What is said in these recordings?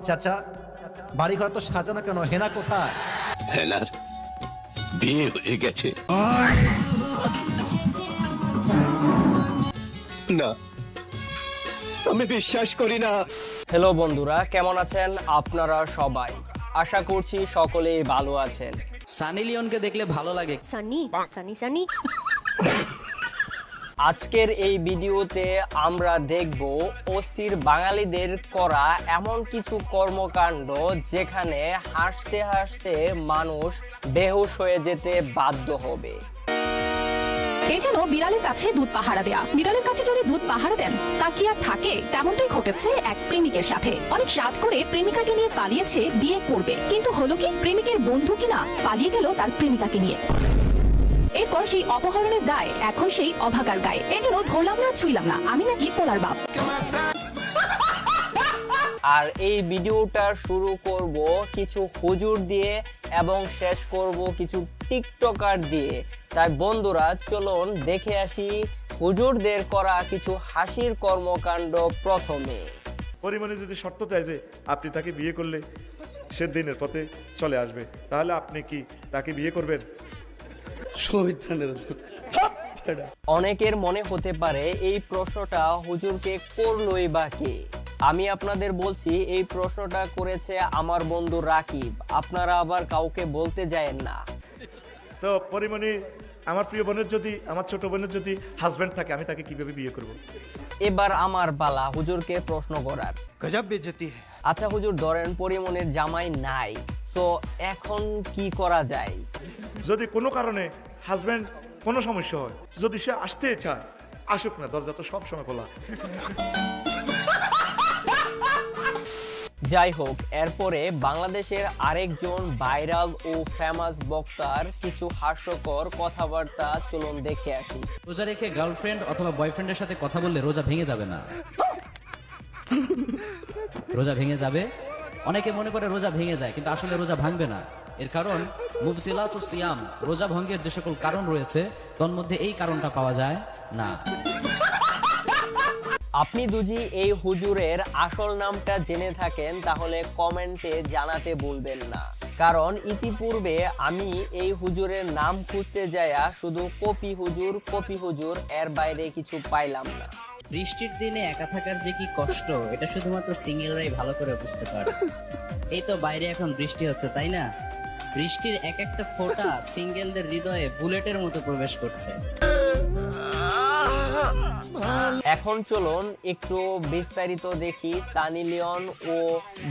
চাচা, বাড়ি ঘর তো সাজানো কেন, হেনা কোথায়? হেনার বিয়ে হয়ে গেছে। না, আমি বিশ্বাস করি না। হ্যালো বন্ধুরা, কেমন আছেন আপনারা সবাই? আশা করছি সকলেই ভালো আছেন। সানি লিওনকে দেখলে ভালো লাগে। সানি সানি সানি আজকের এই ভিডিওতে আমরা দেখব অস্থির বাঙালিদের করা এমন কিছু কর্মকাণ্ড যেখানে হাসতে হাসতে মানুষ বেহুশ হয়ে যেতে বাধ্য হবে। এই যেন বিড়ালের কাছে দুধ পাহারা দেয়া। বিড়ালের কাছে যদি দুধ পাহারা দেন তা কি আর থাকে? তেমনটাই ঘটেছে এক প্রেমিকের সাথে। অনেক সাধ করে প্রেমিকাকে নিয়ে পালিয়েছে বিয়ে করবে, কিন্তু হলো কি, প্রেমিকের বন্ধু কিনা পালিয়ে গেল তার প্রেমিকাকে নিয়ে। এরপর সেই অপহরণের দায় এখন সেই অভাগার গায়ে। এই যেন ধরলাম না ছুঁইলাম না, আমি নাকি পোলার বাপ। আর এই ভিডিওটা শুরু করব কিছু হুজুর দিয়ে এবং শেষ করব কিছু টিকটকার দিয়ে। তাই বন্ধুরা, চলুন দেখে আসি হুজুরদের করা কিছু হাসির কর্মকাণ্ড। প্রথমে পরিমাণে যদি শর্ত দেয় যে আপনি তাকে বিয়ে করলে সে দিনের পথে চলে আসবে, তাহলে আপনি কি তাকে বিয়ে করবেন? অনেকের মনে হতে পারে এই প্রশ্নটা হুজুরকে করলোই বা কে। আমি আপনাদের বলছি, এই প্রশ্নটা করেছে আমার বন্ধু রাকিব। আপনারা আবার কাউকে বলতে যায়েন না। তো পরিমাণে আমার প্রিয় বোনের যদি, আমার ছোট বোনের যদি হাজব্যান্ড থাকে, আমি তাকে কিভাবে বিয়ে করব? এবার আমার পালা হুজুরকে প্রশ্ন করার। গজব বেজতি। আচ্ছা হুজুর, ধরেন পরিমনের জামাই নাই, সো এখন কি করা যায়? যদি কোনো কারণে হাজব্যান্ড কোনো সমস্যা হয়, যদি সে আসতে চায়, আসুক না, দরজা তো সবসময় খোলা। যাই হোক, এরপরে বাংলাদেশের আরেকজন ভাইরাল ও ফেমাস বক্তার কিছু হাস্যকর কথাবার্তা চলুন দেখে আসি। রোজা রেখে গার্লফ্রেন্ড অথবা বয়ফ্রেন্ডের সাথে কথা বললে রোজা ভেঙে যাবে না। রোজা ভেঙে যাবে। অনেকে মনে করে রোজা ভেঙে যায়, কিন্তু আসলে রোজা ভাঙবে না। এর কারণ মুবতিলাতু সিয়াম, রোজা ভঙ্গের যে সকল কারণ রয়েছে তন্মধ্যে এই কারণটা পাওয়া যায় না। আপনি দুজি এই হুজুরের আসল নামটা জেনে থাকেন তাহলে কমেন্টে জানাতে ভুলবেন না, কারণ ইতিপূর্বে আমি এই হুজুরের নাম খুঁজতে যাইয়া শুধু কপি হুজুর এর বাইরে কিছু পাইলাম না। বৃষ্টির দিনে একা থাকার যে কি কষ্ট, এটা শুধুমাত্র সিঙ্গেলরাই ভালো করে বুঝতে পারে। এই তো বাইরে এখন বৃষ্টি হচ্ছে, তাই না? বৃষ্টির এক একটা ফোঁটা সিঙ্গেলদের হৃদয়ে বুলেটের মতো প্রবেশ করছে। এখন চলুন একটু বিস্তারিত দেখি সানি লিওন ও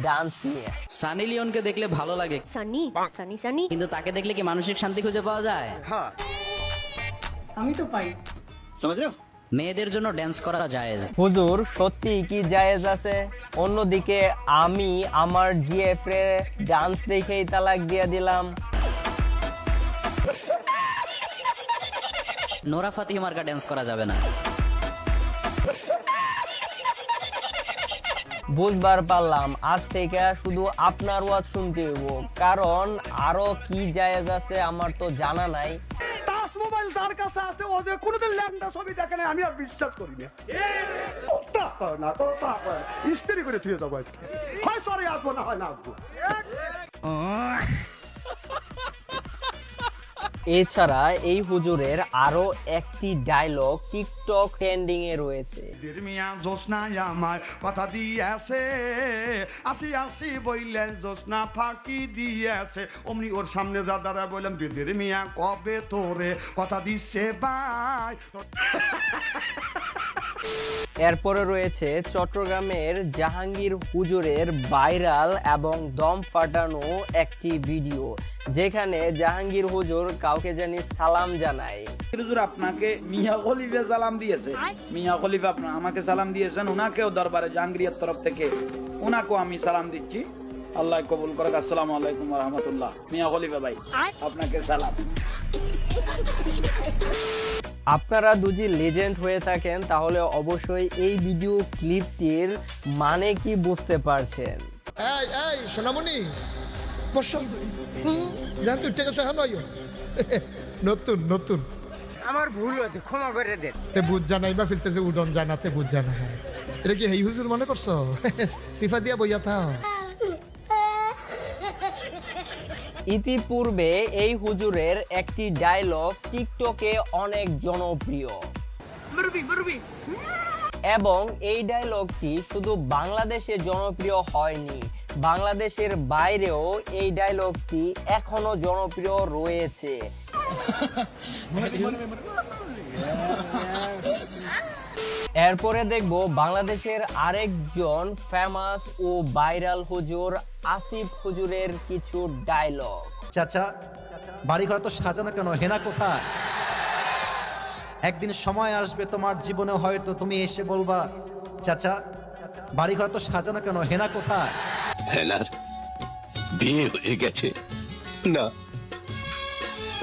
ডান্স নিয়ে। সানি লিওনকে দেখলে ভালো লাগে, সানি সানি সানি কিন্তু তাকে দেখলে কি মানসিক শান্তি খুঁজে পাওয়া যায়? আমি তো পাই। মেয়েদের জন্য ড্যান্স করা জায়েজ। হুজুর সত্যি কি জায়েজ আছে? অন্যদিকে আমি আমার জিএফ রে ডান্স দেখেই তালাক দিয়ে দিলাম। নোরা ফাতিহি মার্কা ড্যান্স করা যাবে না। বুঝবার পারলাম, আজ থেকে শুধু আপনার ওয়াজ শুনতে হইব, কারণ আরো কি জায়েজ আছে আমার তো জানা নাই। টাচ মোবাইল যার কাছে আছে ও যে কোনোদিন ল্যাংটা ছবি দেখে না, আমি আর বিশ্বাস করি না। কথা কয় না, কথা কয় না। ইস্ত্রি করে থুয়ে যাবো আজকে। হয় সরি আসবো, না হয় না আসবো। এছাড়া এই হুজুরের আরো একটি ডায়লগ টিকটক ট্রেন্ডিং এ রয়েছে। মিয়া জোসনায় আমার কথা দিয়েছে, আসি আসি বইলে জোসনা ফাঁকি দিয়েছে। অমনি ওর সামনে যা দাঁড়ায় বললাম, দিদির মিয়া কবে তোরে কথা দিচ্ছে ভাই। এরপরে রয়েছে চট্টগ্রামের জাহাঙ্গীর হুজুরের ভাইরাল এবং দম ফাটানো একটি ভিডিও, যেখানে জাহাঙ্গীর হুজুর কাউকে জানি সালাম জানায়। হুজুর আপনাকে মিয়া খলিফা সালাম দিয়েছে। মিয়া খলিফা আমাকে সালাম দিয়েছেন, ওনাকেও দরবারে জাহাঙ্গীরের তরফ থেকে ওনাকেও আমি সালাম দিচ্ছি। আল্লাহ কবুল করুক। আসসালামু আলাইকুম ওয়া রাহমাতুল্লাহ। মিয়া খলিফা ভাই, আপনাকে সালাম। আপনারা দুজি লেজেন্ড হয়ে থাকেন তাহলে অবশ্যই এই ভিডিও ক্লিপটির মানে কি বুঝতে পারছেন। এই এই সোনামণি, জান তুই ঠিক আছে? নতুন নতুন আমার ভুল হয়েছে, ক্ষমা করে দেন। তে বুঝ জানাই বা ফিরতেছে উডন জানাতে বুঝ জানা। এটা কি হেই হুজুর মনে করছো? সিফা দিয়া বইয়া থাও। ইতিপূর্বে এই হুজুরের একটি ডায়লগ টিকটকে অনেক জনপ্রিয় এবং এই ডায়লগটি শুধু বাংলাদেশে জনপ্রিয় হয়নি, বাংলাদেশের বাইরেও এই ডায়লগটি এখনো জনপ্রিয় রয়েছে। এরপরে দেখব বাংলাদেশের আরেকজন ফেমাস ও ভাইরাল হুজুর আসিফ হুজুরের কিছু ডায়লগ। চাচা বাড়ি ঘর তো সাজানো কেন, হেনা কোথায়? একদিন সময় আসবে তোমার জীবনে হয়তো তুমি এসে বলবা, চাচা বাড়ি ঘর তো সাজানো কেন, হেনা কোথায়? হেনার বিয়ে হয়ে গেছে। না,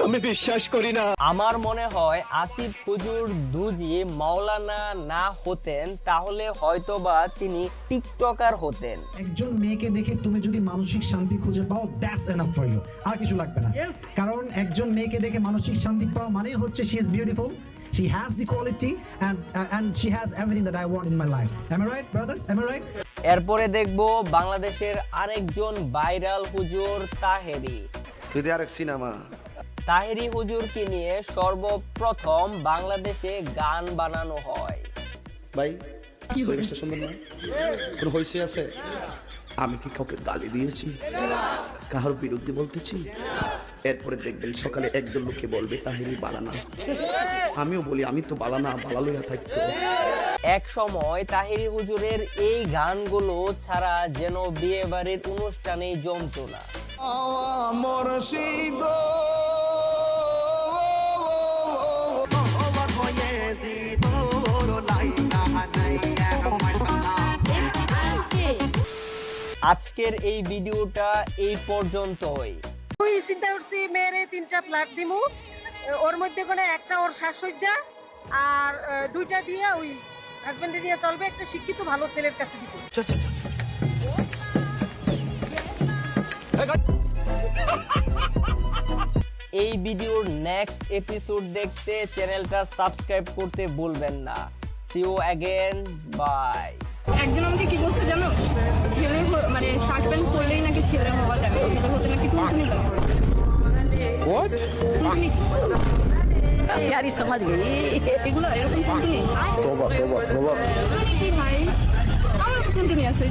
আমি বিশ্বাস করি না। আমার মনে হয় আসিফ হুজুর দুজি মাওলানা না হতেন তাহলে হয়তোবা তিনি টিকটকার হতেন। একজন মেয়েকে দেখে তুমি যদি মানসিক শান্তি খুঁজে পাও, দ্যাটস এনাফ ফর ইউ, আর কিছু লাগবে না। কারণ একজন মেয়েকে দেখে মানসিক শান্তি পাওয়া মানে হচ্ছে she is beautiful, she has the quality and she has everything that I want in my life. Am I right, brothers? Am I right? এরপরে দেখব বাংলাদেশের আরেকজন ভাইরাল হুজুর তাহেরি। যদি আরেক সিনেমা তাহেরি হুজুরকে নিয়ে সর্বপ্রথম বাংলাদেশে গান বানানো হয়। ভাই পরিবেশটা সুন্দর না? কোনো হইছে আছে? আমি কি কাউকে গালি দিয়েছি, কারোর বিরুদ্ধে বলতেছি? এরপরে দেখবেন সকালে একদল লোকে বলবে তাহেরি বালানা, আমিও বলি আমি তো বালানা, বালা লইয়া থাকতো। এক সময় তাহেরি হুজুরের এই গানগুলো ছাড়া যেন বিয়ে বাড়ির অনুষ্ঠানেই জমতো না। আজকের এই ভিডিওটা এই পর্যন্তই। ওই চিন্তা করছি মেয়েরে 3টা ফ্ল্যাট দিমু, ওর মধ্যে কোনো একটা ওর সাজসজ্জা আর 2টা দিয়ে ওই হাজবেন্ডে নিয়ে চলবে, একটা শিক্ষিত ভালো ছেলের কাছে দিব। এই ভিডিওর নেক্সট এপিসোড দেখতে চ্যানেলটা সাবস্ক্রাইব করতে ভুলবেন না। See you again, bye. একজন আমাকে কি বলছে জানো, ছেলে মানে শার্ট প্যান্ট পরলেই নাকি ছেলে হওয়া যাবে, ছেলে হতে নাকি টুনটুনি লাগে। হোয়াট? यारी समझ गई এগুলো এরকম টুনটুনি? তোবা তোবা তোবা। কি ভাই, আমার তো টুনটুনি আছে।